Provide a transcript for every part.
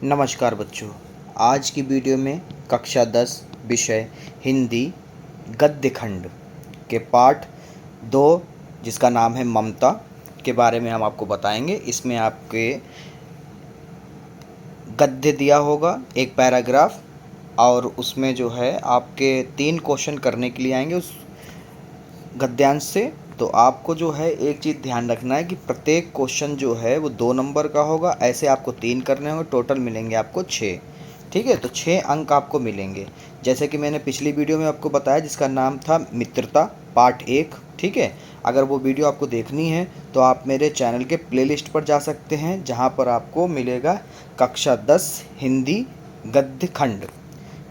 नमस्कार बच्चों। आज की वीडियो में कक्षा 10 विषय हिंदी गद्य खंड के पाठ 2 जिसका नाम है ममता के बारे में हम आपको बताएंगे। इसमें आपके गद्य दिया होगा, एक पैराग्राफ, और उसमें जो है आपके 3 क्वेश्चन करने के लिए आएंगे उस गद्यांश से। तो आपको जो है एक चीज़ ध्यान रखना है कि प्रत्येक क्वेश्चन जो है वो 2 नंबर का होगा। ऐसे आपको 3 करने होंगे, टोटल मिलेंगे आपको 6। ठीक है, तो 6 अंक आपको मिलेंगे। जैसे कि मैंने पिछली वीडियो में आपको बताया जिसका नाम था मित्रता पार्ट 1। ठीक है, अगर वो वीडियो आपको देखनी है तो आप मेरे चैनल के प्लेलिस्ट पर जा सकते हैं, जहाँ पर आपको मिलेगा कक्षा 10 हिंदी गद्य खंड।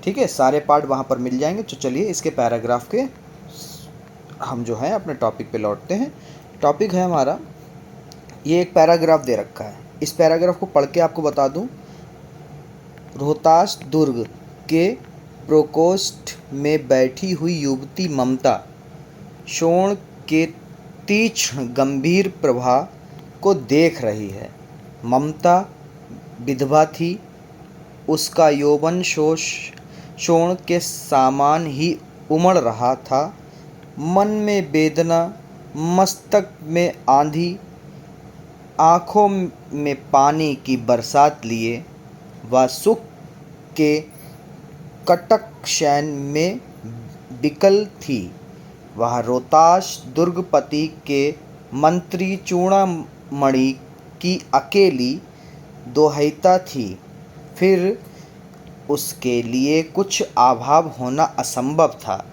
ठीक है, सारे पार्ट वहाँ पर मिल जाएंगे। तो चलिए इसके पैराग्राफ के हम जो है अपने टॉपिक पे लौटते हैं। टॉपिक है हमारा, ये एक पैराग्राफ दे रखा है। इस पैराग्राफ को पढ़ के आपको बता दूं। रोहतास दुर्ग के प्रकोष्ठ में बैठी हुई युवती ममता शोण के तीक्ष्ण गंभीर प्रभा को देख रही है। ममता विधवा थी। उसका यौवन शोण के समान ही उमड़ रहा था। मन में वेदना, मस्तक में आंधी, आँखों में पानी की बरसात लिए वह सुख के कटक शयन में विकल थी। वह रोहतास दुर्गपति के मंत्री चूड़ामणि की अकेली दोहिता थी। फिर उसके लिए कुछ अभाव होना असंभव था,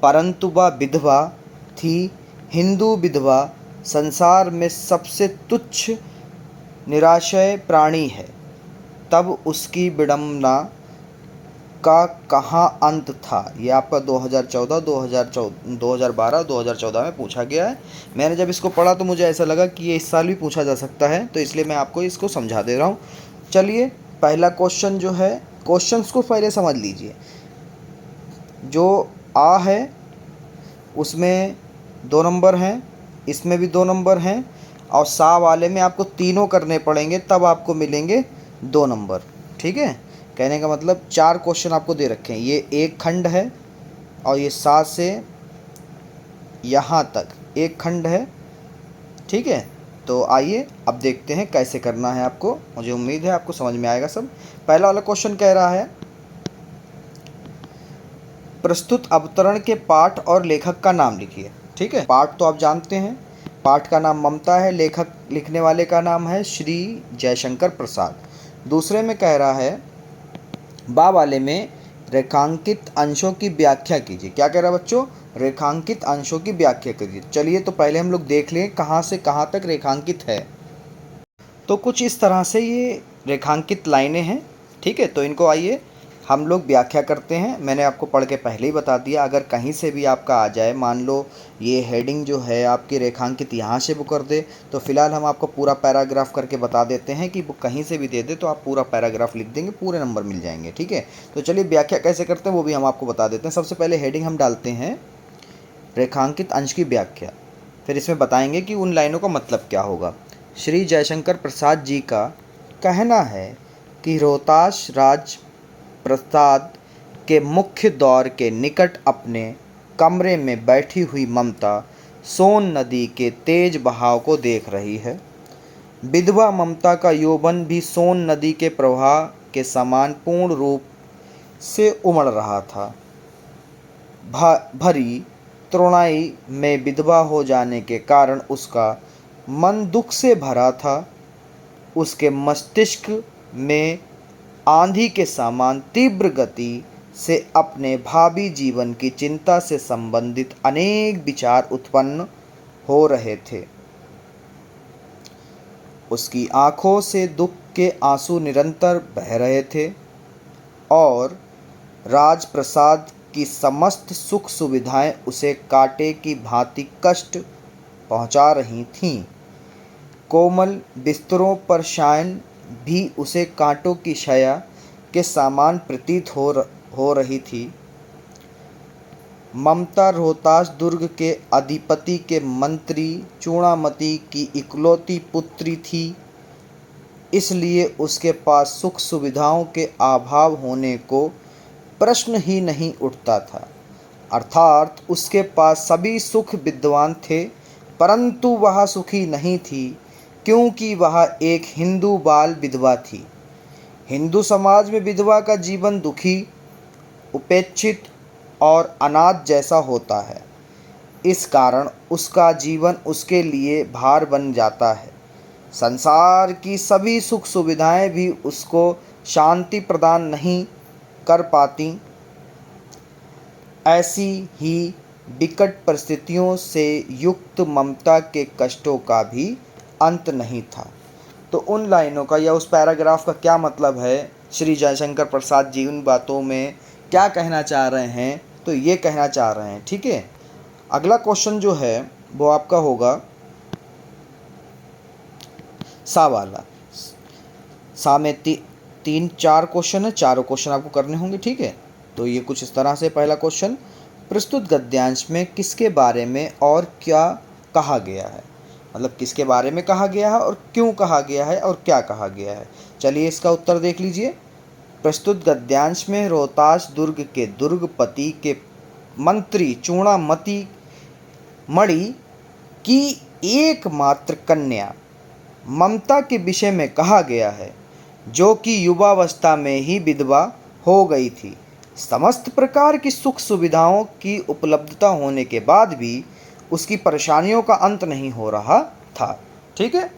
परंतु वह विधवा थी। हिंदू विधवा संसार में सबसे तुच्छ निराश्रय प्राणी है। तब उसकी विडंबना का कहाँ अंत था। ये आपका 2012 में पूछा गया है। मैंने जब इसको पढ़ा तो मुझे ऐसा लगा कि ये इस साल भी पूछा जा सकता है, तो इसलिए मैं आपको इसको समझा दे रहा हूँ। चलिए, पहला क्वेश्चन जो है, क्वेश्चंस को पहले समझ लीजिए। जो आ है उसमें 2 नंबर हैं, इसमें भी 2 नंबर हैं, और सा वाले में आपको तीनों करने पड़ेंगे, तब आपको मिलेंगे 2 नंबर। ठीक है, कहने का मतलब 4 क्वेश्चन आपको दे रखे हैं। ये एक खंड है और ये सा से यहाँ तक एक खंड है। ठीक है, तो आइए अब देखते हैं कैसे करना है आपको। मुझे उम्मीद है आपको समझ में आएगा सब। पहला वाला क्वेश्चन कह रहा है, प्रस्तुत अवतरण के पाठ और लेखक का नाम लिखिए। ठीक है, पाठ तो आप जानते हैं, पाठ का नाम ममता है, लेखक लिखने वाले का नाम है श्री जयशंकर प्रसाद। दूसरे में कह रहा है, बा वाले में रेखांकित अंशों की व्याख्या कीजिए। क्या कह रहा है बच्चों? रेखांकित अंशों की व्याख्या कीजिए। चलिए तो पहले हम लोग देख लें कहाँ से कहाँ तक रेखांकित है। तो कुछ इस तरह से ये रेखांकित लाइनें हैं। ठीक है, तो इनको आइए हम लोग व्याख्या करते हैं। मैंने आपको पढ़ के पहले ही बता दिया। अगर कहीं से भी आपका आ जाए, मान लो ये हेडिंग जो है आपकी रेखांकित यहाँ से वो कर दे, तो फिलहाल हम आपको पूरा पैराग्राफ करके बता देते हैं कि वो कहीं से भी दे दे तो आप पूरा पैराग्राफ लिख देंगे, पूरे नंबर मिल जाएंगे। ठीक है, तो चलिए व्याख्या कैसे करते हैं वो भी हम आपको बता देते हैं। सबसे पहले हेडिंग हम डालते हैं रेखांकित अंश की व्याख्या, फिर इसमें बताएंगे कि उन लाइनों का मतलब क्या होगा। श्री जयशंकर प्रसाद जी का कहना है कि रोहतास राज प्रसाद के मुख्य द्वार के निकट अपने कमरे में बैठी हुई ममता सोन नदी के तेज बहाव को देख रही है। विधवा ममता का यौवन भी सोन नदी के प्रवाह के समान पूर्ण रूप से उमड़ रहा था। भरी तरुणाई में विधवा हो जाने के कारण उसका मन दुख से भरा था। उसके मस्तिष्क में आंधी के समान तीव्र गति से अपने भावी जीवन की चिंता से संबंधित अनेक विचार उत्पन्न हो रहे थे। उसकी आंखों से दुख के आंसू निरंतर बह रहे थे और राजप्रसाद की समस्त सुख सुविधाएं उसे कांटे की भांति कष्ट पहुंचा रही थीं। कोमल बिस्तरों पर शयन भी उसे कांटों की शया के समान प्रतीत हो रही थी। ममता रोहतास दुर्ग के अधिपति के मंत्री चूड़ामती की इकलौती पुत्री थी। इसलिए उसके पास सुख सुविधाओं के अभाव होने को प्रश्न ही नहीं उठता था। अर्थात उसके पास सभी सुख विद्यमान थे, परंतु वह सुखी नहीं थी, क्योंकि वह एक हिंदू बाल विधवा थी। हिंदू समाज में विधवा का जीवन दुखी, उपेक्षित और अनाथ जैसा होता है। इस कारण उसका जीवन उसके लिए भार बन जाता है। संसार की सभी सुख सुविधाएं भी उसको शांति प्रदान नहीं कर पाती। ऐसी ही विकट परिस्थितियों से युक्त ममता के कष्टों का भी अंत नहीं था। तो उन लाइनों का या उस पैराग्राफ का क्या मतलब है, श्री जयशंकर प्रसाद जी उन बातों में क्या कहना चाह रहे हैं, तो ये कहना चाह रहे हैं। ठीक है, अगला क्वेश्चन जो है वो आपका होगा सा वाला। सा में तीन चार क्वेश्चन है, चारों क्वेश्चन आपको करने होंगे। ठीक है, तो ये कुछ इस तरह से। पहला क्वेश्चन, प्रस्तुत गद्यांश में किसके बारे में और क्या कहा गया है, मतलब किसके बारे में कहा गया है और क्यों कहा गया है और क्या कहा गया है। चलिए इसका उत्तर देख लीजिए। प्रस्तुत गद्यांश में रोहतास दुर्ग के दुर्गपति के मंत्री चूड़ामती मणि की एकमात्र कन्या ममता के विषय में कहा गया है, जो कि युवावस्था में ही विधवा हो गई थी। समस्त प्रकार की सुख सुविधाओं की उपलब्धता होने के बाद भी उसकी परेशानियों का अंत नहीं हो रहा था। ठीक है,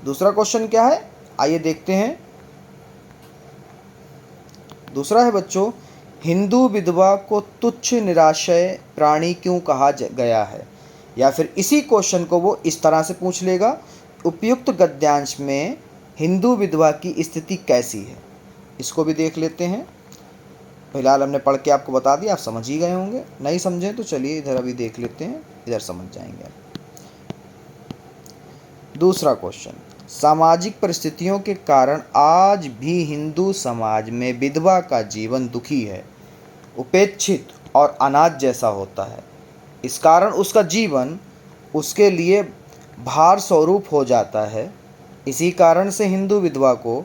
दूसरा क्वेश्चन क्या है, आइए देखते हैं। दूसरा है बच्चों, हिंदू विधवा को तुच्छ निराश्रय प्राणी क्यों कहा गया है, या फिर इसी क्वेश्चन को वो इस तरह से पूछ लेगा, उपयुक्त गद्यांश में हिंदू विधवा की स्थिति कैसी है। इसको भी देख लेते हैं। फिलहाल हमने पढ़ के आपको बता दिया, आप समझ ही गए होंगे। नहीं समझे तो चलिए इधर अभी देख लेते हैं, इधर समझ जाएंगे। दूसरा क्वेश्चन, सामाजिक परिस्थितियों के कारण आज भी हिंदू समाज में विधवा का जीवन दुखी है, उपेक्षित और अनाथ जैसा होता है। इस कारण उसका जीवन उसके लिए भार स्वरूप हो जाता है। इसी कारण से हिंदू विधवा को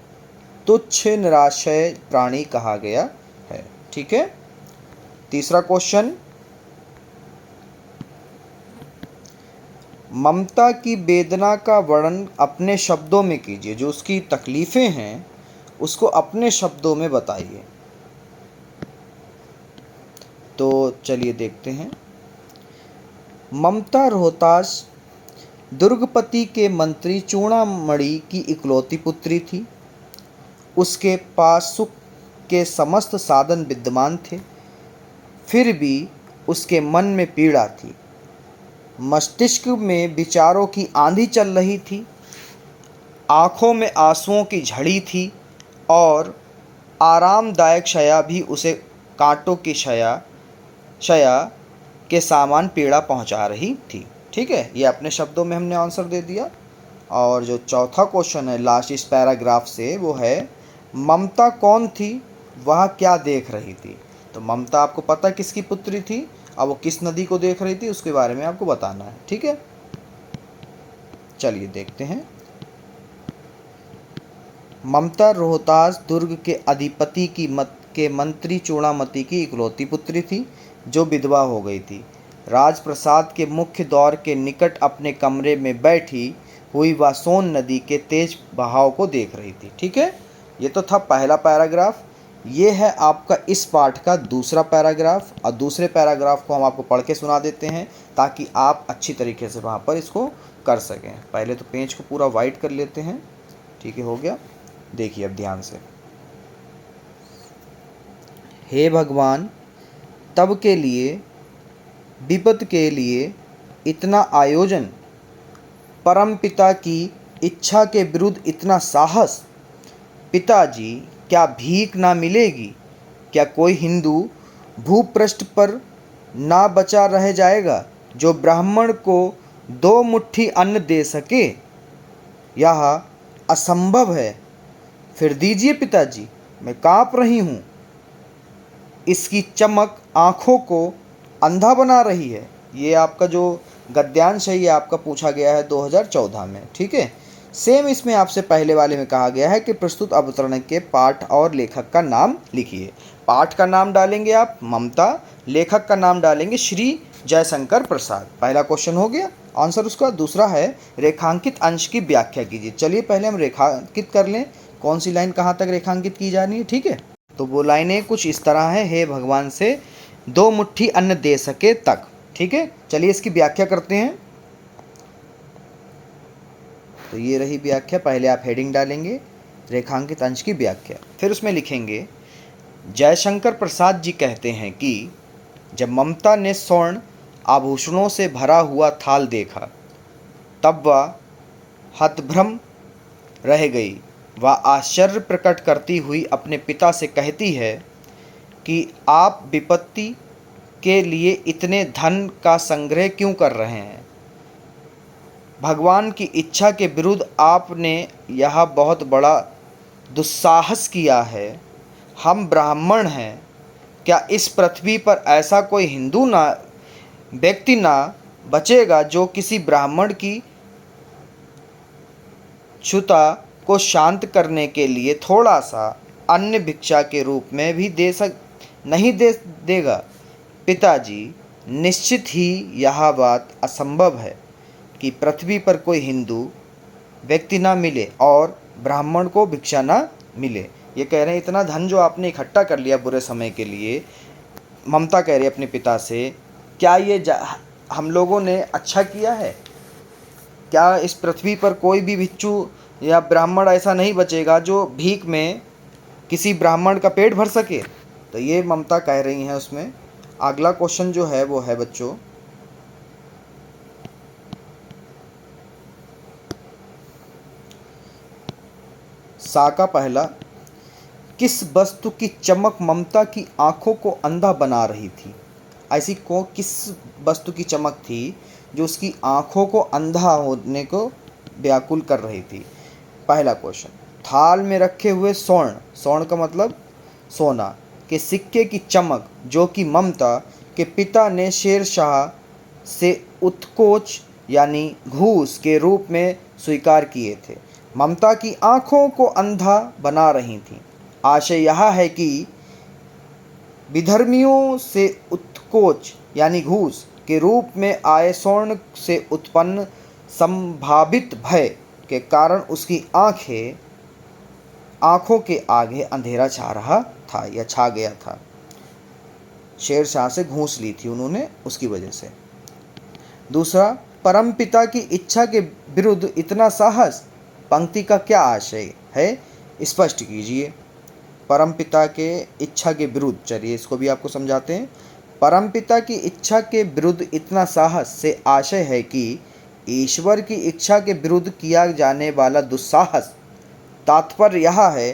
तुच्छ निराश्रय प्राणी कहा गया है। ठीक है, तीसरा क्वेश्चन, ममता की वेदना का वर्णन अपने शब्दों में कीजिए। जो उसकी तकलीफ़ें हैं उसको अपने शब्दों में बताइए। तो चलिए देखते हैं। ममता रोहतास दुर्गपति के मंत्री चूड़ामणि की इकलौती पुत्री थी। उसके पास सुख के समस्त साधन विद्यमान थे, फिर भी उसके मन में पीड़ा थी। मस्तिष्क में विचारों की आंधी चल रही थी, आँखों में आंसुओं की झड़ी थी और आरामदायक शया भी उसे कांटों की शया के सामान पीड़ा पहुंचा रही थी। ठीक है, ये अपने शब्दों में हमने आंसर दे दिया। और जो चौथा क्वेश्चन है लास्ट इस पैराग्राफ से, वो है ममता कौन थी, वह क्या देख रही थी। तो ममता आपको पता किसकी पुत्री थी, अब वो किस नदी को देख रही थी उसके बारे में आपको बताना है। ठीक है, चलिए देखते हैं। ममता रोहतास दुर्ग के अधिपति के मंत्री चूड़ामती की इकलौती पुत्री थी, जो विधवा हो गई थी। राजप्रसाद के मुख्य द्वार के निकट अपने कमरे में बैठी हुई वह सोन नदी के तेज बहाव को देख रही थी। ठीक है, ये तो था पहला पैराग्राफ। ये है आपका इस पाठ का दूसरा पैराग्राफ, और दूसरे पैराग्राफ को हम आपको पढ़ के सुना देते हैं ताकि आप अच्छी तरीके से वहाँ पर इसको कर सकें। पहले तो पेज को पूरा वाइट कर लेते हैं। ठीक है, हो गया। देखिए अब ध्यान से। हे भगवान, तब के लिए विपद के लिए इतना आयोजन, परमपिता की इच्छा के विरुद्ध इतना साहस। पिताजी, क्या भीख ना मिलेगी? क्या कोई हिंदू भूपृष्ठ पर ना बचा रह जाएगा जो ब्राह्मण को 2 मुट्ठी अन्न दे सके? यह असंभव है। फिर दीजिए पिताजी, मैं काँप रही हूँ। इसकी चमक आँखों को अंधा बना रही है। ये आपका जो गद्यांश है ये आपका पूछा गया है 2014 में। ठीक है, सेम इसमें आपसे पहले वाले में कहा गया है कि प्रस्तुत अवतरण के पाठ और लेखक का नाम लिखिए। पाठ का नाम डालेंगे आप ममता, लेखक का नाम डालेंगे श्री जयशंकर प्रसाद। पहला क्वेश्चन हो गया आंसर उसका। दूसरा है रेखांकित अंश की व्याख्या कीजिए। चलिए पहले हम रेखांकित कर लें कौन सी लाइन कहाँ तक रेखांकित की जानी है, ठीक है। तो वो लाइनें कुछ इस तरह है, हे भगवान से 2 मुट्ठी अन्न दे सके तक, ठीक है। चलिए इसकी व्याख्या करते हैं। तो ये रही व्याख्या। पहले आप हेडिंग डालेंगे रेखांकित अंश की व्याख्या, फिर उसमें लिखेंगे जयशंकर प्रसाद जी कहते हैं कि जब ममता ने स्वर्ण आभूषणों से भरा हुआ थाल देखा तब वह हतभ्रम रह गई। वह आश्चर्य प्रकट करती हुई अपने पिता से कहती है कि आप विपत्ति के लिए इतने धन का संग्रह क्यों कर रहे हैं? भगवान की इच्छा के विरुद्ध आपने यह बहुत बड़ा दुस्साहस किया है। हम ब्राह्मण हैं, क्या इस पृथ्वी पर ऐसा कोई हिंदू व्यक्ति ना बचेगा जो किसी ब्राह्मण की क्षुधा को शांत करने के लिए थोड़ा सा अन्न भिक्षा के रूप में भी नहीं देगा? पिताजी, निश्चित ही यह बात असंभव है कि पृथ्वी पर कोई हिंदू व्यक्ति ना मिले और ब्राह्मण को भिक्षा ना मिले। ये कह रहे हैं इतना धन जो आपने इकट्ठा कर लिया बुरे समय के लिए, ममता कह रही है अपने पिता से, क्या ये हम लोगों ने अच्छा किया है? क्या इस पृथ्वी पर कोई भी भिक्षु या ब्राह्मण ऐसा नहीं बचेगा जो भीख में किसी ब्राह्मण का पेट भर सके? तो ये ममता कह रही हैं उसमें। अगला क्वेश्चन जो है वो है बच्चों, सा का पहला, किस वस्तु की चमक ममता की आंखों को अंधा बना रही थी? ऐसी किस वस्तु की चमक थी जो उसकी आंखों को अंधा होने को व्याकुल कर रही थी? पहला क्वेश्चन, थाल में रखे हुए स्वर्ण, स्वर्ण का मतलब सोना, के सिक्के की चमक जो कि ममता के पिता ने शेरशाह से उत्कोच यानी घूस के रूप में स्वीकार किए थे, ममता की आंखों को अंधा बना रही थी। आशय यह है कि विधर्मियों से उत्कोच यानी घूस के रूप में आए स्वर्ण से उत्पन्न संभावित भय के कारण उसकी आंखों के आगे अंधेरा छा रहा था या छा गया था। शेरशाह से घूस ली थी उन्होंने, उसकी वजह से। दूसरा, परमपिता की इच्छा के विरुद्ध इतना साहस, पंक्ति का क्या आशय है, स्पष्ट कीजिए। परमपिता के इच्छा के विरुद्ध, चलिए इसको भी आपको समझाते हैं। परमपिता की इच्छा के विरुद्ध इतना साहस से आशय है कि ईश्वर की इच्छा के विरुद्ध किया जाने वाला दुस्साहस। तात्पर्य यह है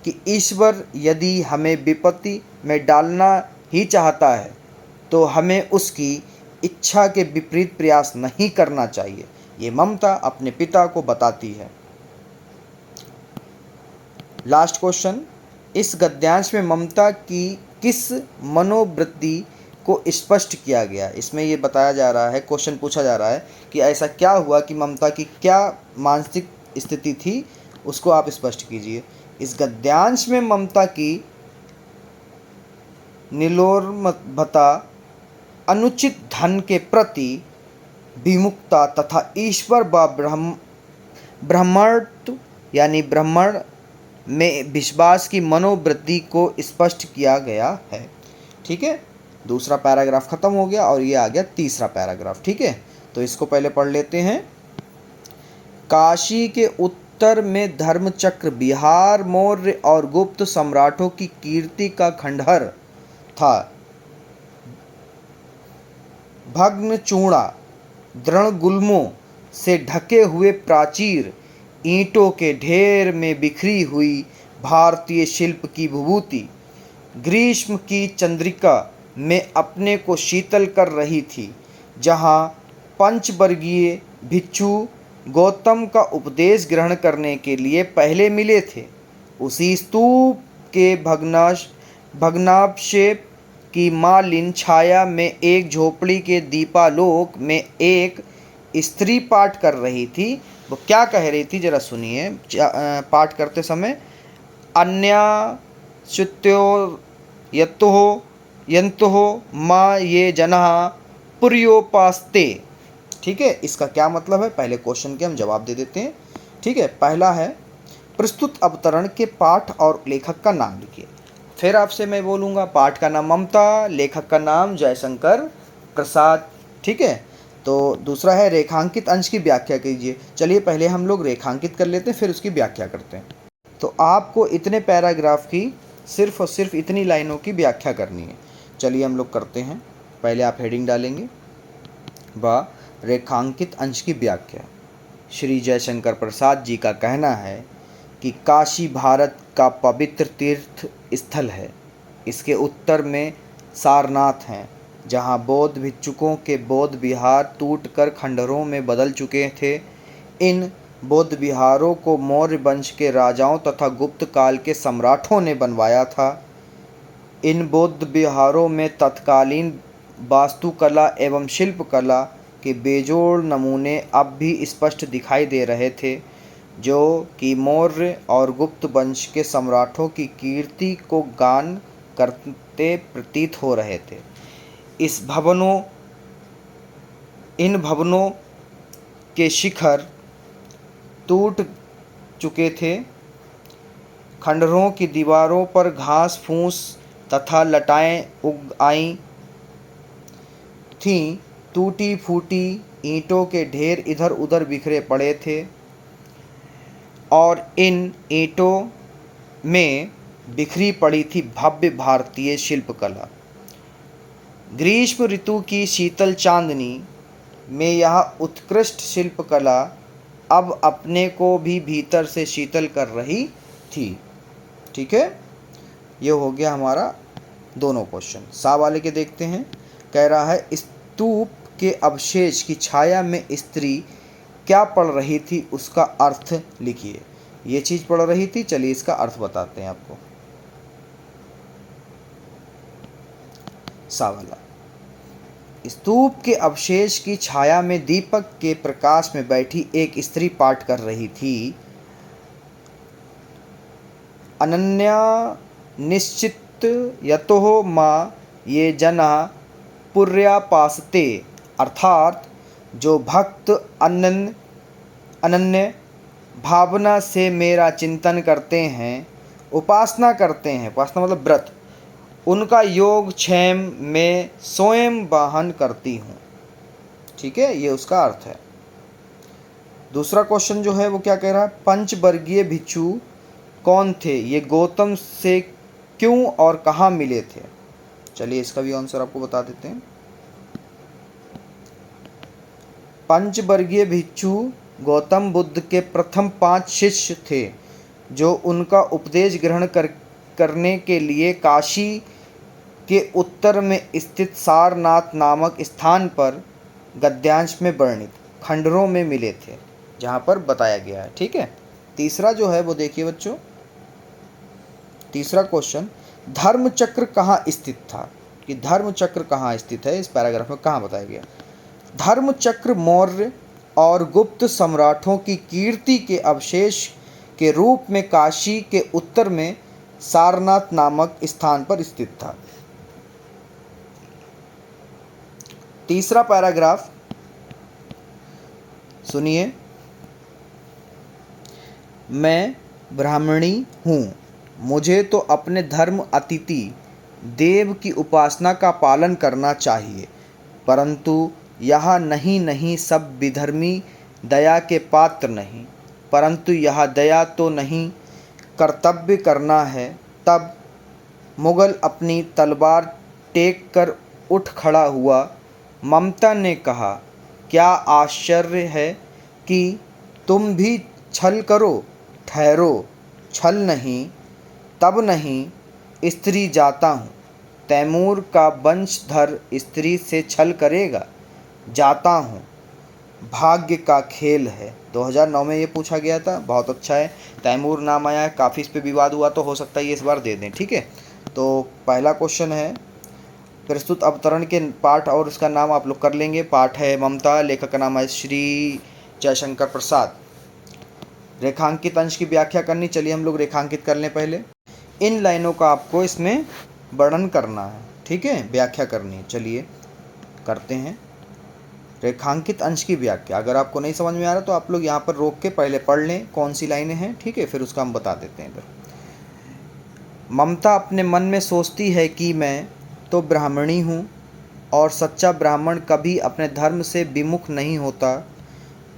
कि ईश्वर यदि हमें विपत्ति में डालना ही चाहता है तो हमें उसकी इच्छा के विपरीत प्रयास नहीं करना चाहिए। ये ममता अपने पिता को बताती है। लास्ट क्वेश्चन, इस गद्यांश में ममता की किस मनोवृत्ति को स्पष्ट किया गया? इसमें ये बताया जा रहा है, क्वेश्चन पूछा जा रहा है कि ऐसा क्या हुआ कि ममता की क्या मानसिक स्थिति थी, उसको आप स्पष्ट कीजिए। इस गद्यांश में ममता की निर्लोभता, अनुचित धन के प्रति विमुखता तथा ईश्वर व ब्रह्मत्व यानी ब्राह्मण में विश्वास की मनोवृत्ति को स्पष्ट किया गया है। ठीक है, दूसरा पैराग्राफ खत्म हो गया और ये आ गया तीसरा पैराग्राफ। ठीक है, तो इसको पहले पढ़ लेते हैं। काशी के उत्तर में धर्मचक्र बिहार मौर्य और गुप्त सम्राटों की कीर्ति का खंडहर था। भग्न चूड़ा, दृढ़ गुल्मों से ढके हुए प्राचीर, ईंटों के ढेर में बिखरी हुई भारतीय शिल्प की विभूति ग्रीष्म की चंद्रिका में अपने को शीतल कर रही थी। जहाँ पंचवर्गीय भिक्षु गौतम का उपदेश ग्रहण करने के लिए पहले मिले थे, उसी स्तूप के भग्नावशेष की मालिन छाया में एक झोपड़ी के दीपालोक में एक स्त्री पाठ कर रही थी, वो क्या कह रही थी जरा सुनिए पाठ करते समय। अन्या श्रुत्यो यत्तुः यन्तुः माँ ये जनः पुर्योपास्ते। ठीक है, इसका क्या मतलब है, पहले क्वेश्चन के हम जवाब दे देते हैं। ठीक है, पहला है प्रस्तुत अवतरण के पाठ और लेखक का नाम लिखिए। फिर आपसे मैं बोलूँगा पाठ का नाम ममता, लेखक का नाम जयशंकर प्रसाद। ठीक है, तो दूसरा है रेखांकित अंश की व्याख्या कीजिए। चलिए पहले हम लोग रेखांकित कर लेते हैं, फिर उसकी व्याख्या करते हैं। तो आपको इतने पैराग्राफ की सिर्फ और सिर्फ इतनी लाइनों की व्याख्या करनी है। चलिए हम लोग करते हैं। पहले आप हेडिंग डालेंगे, व रेखांकित अंश की व्याख्या। श्री जयशंकर प्रसाद जी का कहना है कि काशी भारत का पवित्र तीर्थ स्थल है। इसके उत्तर में सारनाथ हैं, जहाँ बौद्ध भिक्षुकों के बौद्ध विहार टूटकर खंडहरों में बदल चुके थे। इन बौद्ध विहारों को मौर्य वंश के राजाओं तथा गुप्त काल के सम्राटों ने बनवाया था। इन बौद्ध विहारों में तत्कालीन वास्तुकला एवं शिल्पकला के बेजोड़ नमूने अब भी स्पष्ट दिखाई दे रहे थे, जो कि मौर्य और गुप्त वंश के सम्राटों की कीर्ति को गान करते प्रतीत हो रहे थे। इन भवनों के शिखर टूट चुके थे। खंडहरों की दीवारों पर घास फूस तथा लताएं उग आई थीं। टूटी फूटी ईंटों के ढेर इधर उधर बिखरे पड़े थे और इन ईंटों में बिखरी पड़ी थी भव्य भारतीय शिल्पकला। ग्रीष्म ऋतु की शीतल चांदनी में यह उत्कृष्ट शिल्पकला अब अपने को भी भीतर से शीतल कर रही थी। ठीक है, ये हो गया हमारा दोनों क्वेश्चन। सा वाले के देखते हैं। कह रहा है स्तूप के अवशेष की छाया में स्त्री क्या पढ़ रही थी, उसका अर्थ लिखिए। ये चीज़ पढ़ रही थी, चलिए इसका अर्थ बताते हैं आपको। सा वाला, स्तूप के अवशेष की छाया में दीपक के प्रकाश में बैठी एक स्त्री पाठ कर रही थी। अनन्या निश्चित यतोः माँ ये जना पुर्यापासते, अर्थात जो भक्त अनन्य भावना से मेरा चिंतन करते हैं, उपासना करते हैं, उपासना मतलब व्रत, उनका योग क्षेम में स्वयं वाहन करती हूँ। ठीक है, ये उसका अर्थ है। दूसरा क्वेश्चन जो है वो क्या कह रहा है, पंचवर्गीय भिक्षु कौन थे, ये गौतम से क्यों और कहाँ मिले थे। चलिए इसका भी आंसर आपको बता देते हैं। पंचवर्गीय भिक्षु गौतम बुद्ध के प्रथम 5 शिष्य थे, जो उनका उपदेश ग्रहण करने के लिए काशी के उत्तर में स्थित सारनाथ नामक स्थान पर गद्यांश में वर्णित खंडहरों में मिले थे, जहाँ पर बताया गया है। ठीक है, तीसरा जो है वो देखिए बच्चों। तीसरा क्वेश्चन, धर्मचक्र कहाँ स्थित था, कि धर्मचक्र कहाँ स्थित है, इस पैराग्राफ में कहाँ बताया गया। धर्मचक्र मौर्य और गुप्त सम्राटों की कीर्ति के अवशेष के रूप में काशी के उत्तर में सारनाथ नामक स्थान पर स्थित था। तीसरा पैराग्राफ सुनिए। मैं ब्राह्मणी हूँ, मुझे तो अपने धर्म अतिथि देव की उपासना का पालन करना चाहिए, परंतु यह नहीं सब विधर्मी दया के पात्र नहीं, परंतु यह दया तो नहीं कर्तव्य करना है। तब मुगल अपनी तलवार टेक कर उठ खड़ा हुआ। ममता ने कहा, क्या आश्चर्य है कि तुम भी छल करो। ठहरो, छल नहीं, तब नहीं, स्त्री जाता हूँ। तैमूर का वंशधर स्त्री से छल करेगा। जाता हूँ, भाग्य का खेल है। 2009 में ये पूछा गया था, बहुत अच्छा है। तैमूर नाम आया है, काफ़ी इस पे विवाद हुआ, तो हो सकता है ये इस बार दे दें। ठीक है, तो पहला क्वेश्चन है प्रस्तुत अवतरण के पाठ और उसका नाम आप लोग कर लेंगे। पाठ है ममता, लेखक का नाम है श्री जयशंकर प्रसाद। रेखांकित अंश की व्याख्या करनी, चलिए हम लोग रेखांकित कर लें पहले। इन लाइनों का आपको इसमें वर्णन करना है, ठीक है, व्याख्या करनी है। चलिए करते हैं रेखांकित अंश की व्याख्या। अगर आपको नहीं समझ में आ रहा तो आप लोग यहाँ पर रोक के पहले पढ़ लें कौन सी लाइनें हैं, ठीक है, फिर उसका हम बता देते हैं इधर। ममता अपने मन में सोचती है कि मैं तो ब्राह्मणी हूँ और सच्चा ब्राह्मण कभी अपने धर्म से विमुख नहीं होता।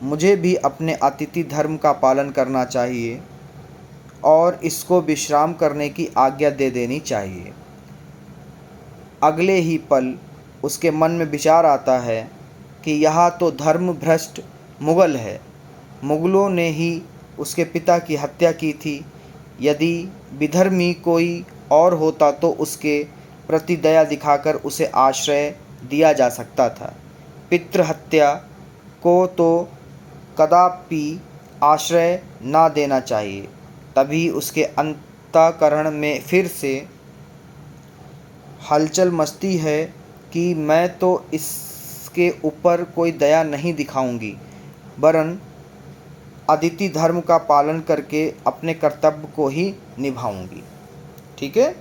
मुझे भी अपने अतिथि धर्म का पालन करना चाहिए और इसको विश्राम करने की आज्ञा दे देनी चाहिए। अगले ही पल उसके मन में विचार आता है कि यह तो धर्म भ्रष्ट मुगल है। मुगलों ने ही उसके पिता की हत्या की थी। यदि विधर्मी कोई और होता तो उसके प्रति दया दिखाकर उसे आश्रय दिया जा सकता था। पितृहत्या को तो कदापि आश्रय ना देना चाहिए। तभी उसके अंतःकरण में फिर से हलचल मचती है कि मैं तो इसके ऊपर कोई दया नहीं दिखाऊंगी, वरन अदिति धर्म का पालन करके अपने कर्तव्य को ही निभाऊंगी। ठीक है,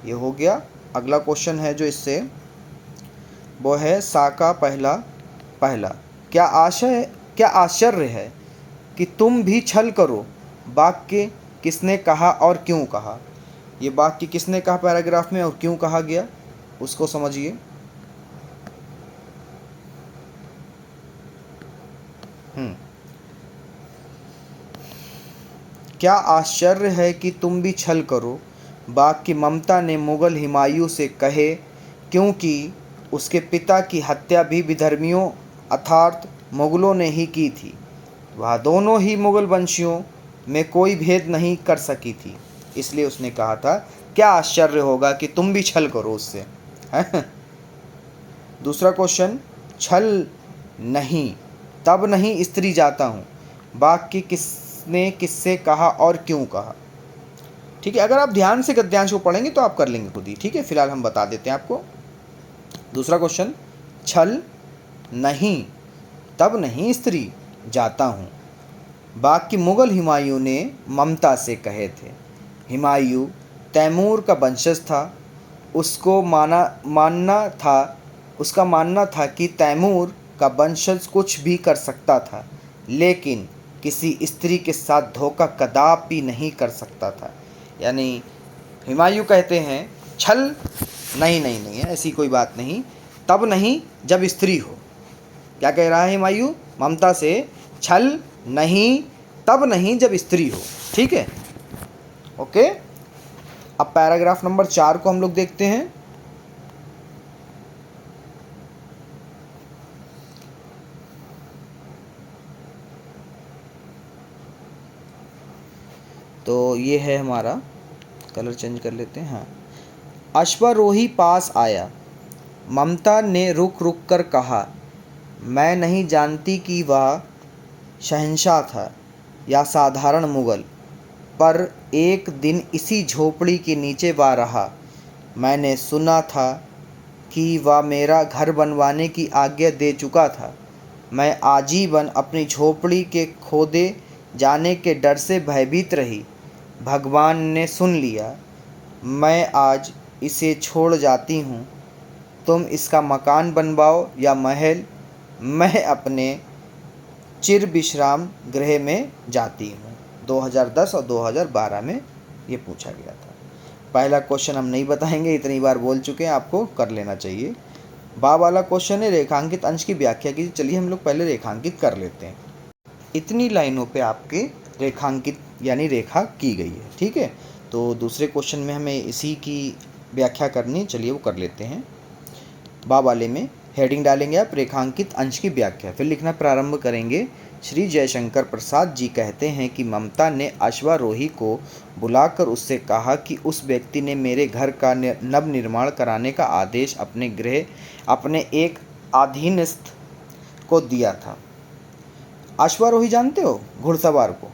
ये हो गया। अगला क्वेश्चन है जो इससे, वो है सा का पहला। क्या आश्चर्य है कि तुम भी छल करो। वाक्य किसने कहा और क्यों कहा? ये वाक्य किसने कहा पैराग्राफ में और क्यों कहा गया उसको समझिए। क्या आश्चर्य है कि तुम भी छल करो। वाक्य ममता ने मुगल हुमायूं से कहे, क्योंकि उसके पिता की हत्या भी विधर्मियों अर्थात मुगलों ने ही की थी। वह दोनों ही मुगल वंशियों में कोई भेद नहीं कर सकी थी, इसलिए उसने कहा था क्या आश्चर्य होगा कि तुम भी छल करो उससे। दूसरा क्वेश्चन, छल नहीं तब नहीं स्त्री जाता हूँ। वाक्य किसने किससे कहा और क्यों कहा? ठीक है, अगर आप ध्यान से गद्यांश को पढ़ेंगे तो आप कर लेंगे खुद ही। ठीक है, फिलहाल हम बता देते हैं आपको। दूसरा क्वेश्चन, छल नहीं तब नहीं स्त्री जाता हूँ। वाक्य मुगल हुमायूं ने ममता से कहे थे। हुमायूं तैमूर का वंशज था। उसका मानना था कि तैमूर का वंशज कुछ भी कर सकता था, लेकिन किसी स्त्री के साथ धोखा कदापि नहीं कर सकता था। यानी हुमायूं कहते हैं छल नहीं है, ऐसी कोई बात नहीं, तब नहीं जब स्त्री हो। क्या कह रहा है हुमायूं ममता से? छल नहीं तब नहीं जब स्त्री हो। ठीक है, ओके। अब पैराग्राफ नंबर 4 को हम लोग देखते हैं। तो ये है हमारा, कलर चेंज कर लेते हैं। हाँ, अश्वारोही पास आया। ममता ने रुक रुक कर कहा, मैं नहीं जानती कि वह शहंशाह था या साधारण मुगल, पर एक दिन इसी झोपड़ी के नीचे वह रहा। मैंने सुना था कि वह मेरा घर बनवाने की आज्ञा दे चुका था। मैं आजीवन अपनी झोपड़ी के खोदे जाने के डर से भयभीत रही। भगवान ने सुन लिया। मैं आज इसे छोड़ जाती हूँ। तुम इसका मकान बनवाओ या महल, मैं अपने चिर विश्राम गृह में जाती हूँ। 2010 और 2012 में ये पूछा गया था। पहला क्वेश्चन हम नहीं बताएंगे, इतनी बार बोल चुके हैं, आपको कर लेना चाहिए। बा वाला क्वेश्चन है रेखांकित अंश की व्याख्या कीजिए। चलिए हम लोग पहले रेखांकित कर लेते हैं। इतनी लाइनों पे आपके रेखांकित यानी रेखा की गई है। ठीक है, तो दूसरे क्वेश्चन में हमें इसी की व्याख्या करनी, चलिए वो कर लेते हैं। बा वाले में हेडिंग डालेंगे आप रेखांकित अंश की व्याख्या, फिर लिखना प्रारंभ करेंगे। श्री जयशंकर प्रसाद जी कहते हैं कि ममता ने अश्वारोही को बुलाकर उससे कहा कि उस व्यक्ति ने मेरे घर का नव निर्माण कराने का आदेश अपने एक अधीनस्थ को दिया था। अश्वारोही जानते हो, घुड़सवार को?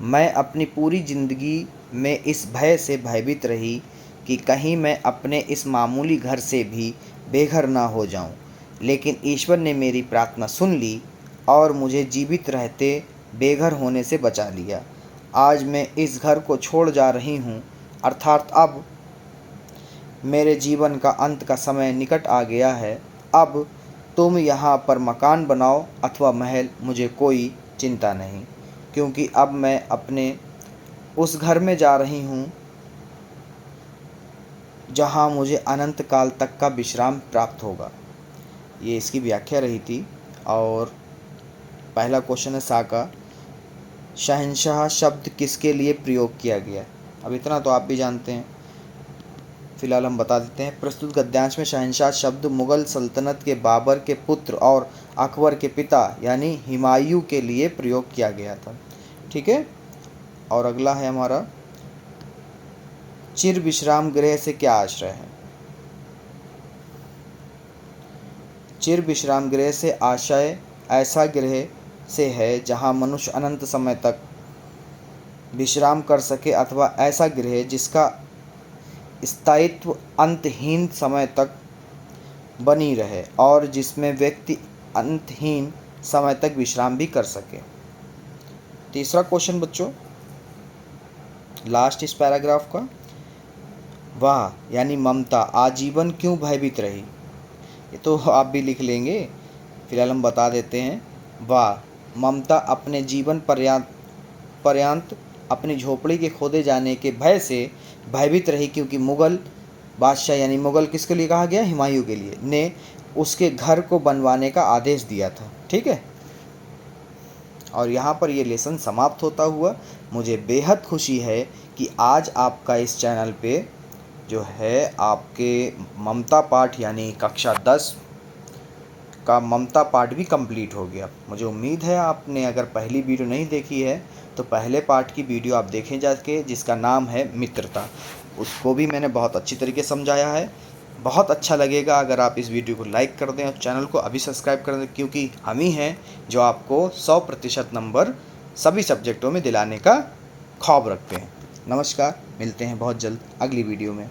मैं अपनी पूरी जिंदगी में इस भय से भयभीत रही कि कहीं मैं अपने इस मामूली घर से भी बेघर ना हो जाऊं, लेकिन ईश्वर ने मेरी प्रार्थना सुन ली और मुझे जीवित रहते बेघर होने से बचा लिया। आज मैं इस घर को छोड़ जा रही हूँ, अर्थात अब मेरे जीवन का अंत का समय निकट आ गया है। अब तुम यहाँ पर मकान बनाओ अथवा महल, मुझे कोई चिंता नहीं, क्योंकि अब मैं अपने उस घर में जा रही हूँ जहाँ मुझे अनंत काल तक का विश्राम प्राप्त होगा। ये इसकी व्याख्या रही थी। और पहला क्वेश्चन है सा का, शहंशाह शब्द किसके लिए प्रयोग किया गया? अब इतना तो आप भी जानते हैं, फिलहाल हम बता देते हैं। प्रस्तुत गद्यांश में शहंशाह शब्द मुग़ल सल्तनत के बाबर के पुत्र और अकबर के पिता यानी हुमायूं के लिए प्रयोग किया गया था। ठीक है। और अगला है हमारा, चिर विश्राम गृह से क्या आश्रय है? चिर विश्राम गृह से आशय ऐसा गृह से है जहाँ मनुष्य अनंत समय तक विश्राम कर सके, अथवा ऐसा गृह जिसका स्थायित्व अंतहीन समय तक बनी रहे और जिसमें व्यक्ति अंतहीन समय तक विश्राम भी कर सके। तीसरा क्वेश्चन बच्चों, लास्ट इस पैराग्राफ का, वह यानी ममता आजीवन क्यों भयभीत रही? ये तो आप भी लिख लेंगे, फिलहाल हम बता देते हैं। वह ममता अपने जीवन पर्यंत अपनी झोपड़ी के खोदे जाने के भय से भयभीत रही, क्योंकि मुग़ल बादशाह यानी मुग़ल किसके लिए कहा गया? हुमायूं के लिए, ने उसके घर को बनवाने का आदेश दिया था। ठीक है। और यहाँ पर ये लेसन समाप्त होता हुआ मुझे बेहद खुशी है कि आज आपका इस चैनल पे जो है आपके ममता पाठ यानी कक्षा 10 का ममता पाठ भी कंप्लीट हो गया। मुझे उम्मीद है आपने अगर पहली वीडियो नहीं देखी है तो पहले पार्ट की वीडियो आप देखें जाके, जिसका नाम है मित्रता। उसको भी मैंने बहुत अच्छी तरीके समझाया है। बहुत अच्छा लगेगा अगर आप इस वीडियो को लाइक कर दें और चैनल को अभी सब्सक्राइब कर दें, क्योंकि हम ही हैं जो आपको 100% नंबर सभी सब्जेक्टों में दिलाने का ख्वाब रखते हैं। नमस्कार, मिलते हैं बहुत जल्द अगली वीडियो में।